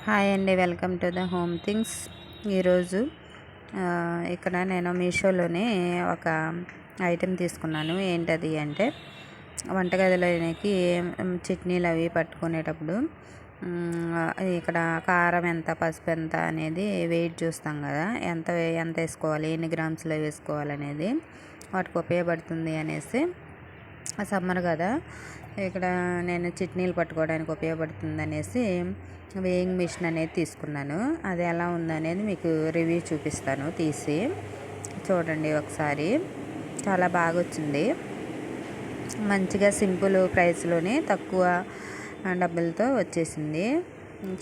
Hi అండి, welcome to the home things. ఈరోజు ఇక్కడ నేను మీషోలోనే ఒక ఐటెం తీసుకున్నాను. ఏంటది అంటే వంటగదిలోకి చట్నీలు అవి పట్టుకునేటప్పుడు ఇక్కడ కారం ఎంత, పసుపు ఎంత అనేది వెయిట్ చూస్తాం కదా, ఎంత వేసుకోవాలి, ఎన్ని గ్రామ్స్లో వేసుకోవాలనేది వాటికి ఉపయోగపడుతుంది అనేసి. సమ్మర్ కదా, ఇక్కడ నేను చట్నీలు పట్టుకోవడానికి ఉపయోగపడుతుంది అనేసి వేయింగ్ మిషన్ అనేది తీసుకున్నాను. అది ఎలా ఉందనేది మీకు రివ్యూ చూపిస్తాను. తీసి చూడండి ఒకసారి. చాలా బాగా వచ్చింది. మంచిగా సింపుల్ ప్రైస్లోనే తక్కువ డబ్బులతో వచ్చేసింది.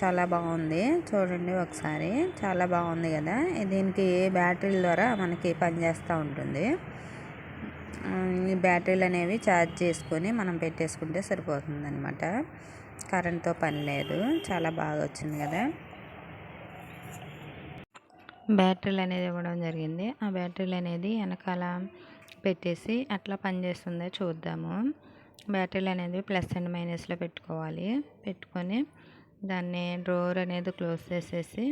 చాలా బాగుంది. చూడండి ఒకసారి. చాలా బాగుంది కదా. దీనికి బ్యాటరీల ద్వారా మనకి పనిచేస్తూ ఉంటుంది. ఈ బ్యాటరీలు అనేవి ఛార్జ్ చేసుకొని మనం పెట్టేసుకుంటే సరిపోతుంది అనమాట. కరెంట్తో పని లేదు. చాలా బాగా వచ్చింది కదా. బ్యాటరీలు అనేది ఇవ్వడం జరిగింది. ఆ బ్యాటరీలు అనేది వెనకాల పెట్టేసి అట్లా పనిచేస్తుందో చూద్దాము. బ్యాటరీలు అనేది ప్లస్ అండ్ మైనస్లో పెట్టుకోవాలి. పెట్టుకొని దాన్ని డ్రోర్ అనేది క్లోజ్ చేసేసి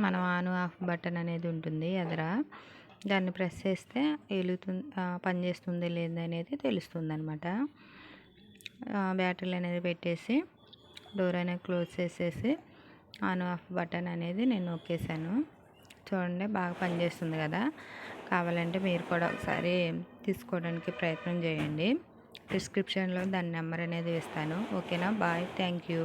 మనం ఆన్ ఆఫ్ బటన్ అనేది ఉంటుంది ఎదుర, దాన్ని ప్రెస్ చేస్తే వెలుగుతుంది, పనిచేస్తుంది లేదా అనేది తెలుస్తుంది అనమాట. బ్యాటరీలు అనేది పెట్టేసి డోర్ అనేది క్లోజ్ చేసేసి ఆన్ ఆఫ్ బటన్ అనేది నేను నొక్కేసాను. చూడండి బాగా పనిచేస్తుంది కదా. కావాలంటే మీరు కూడా ఒకసారి తీసుకోవడానికి ప్రయత్నం చేయండి. డిస్క్రిప్షన్లో దాని నెంబర్ అనేది ఇస్తాను. ఓకేనా, బాయ్, థ్యాంక్ యూ.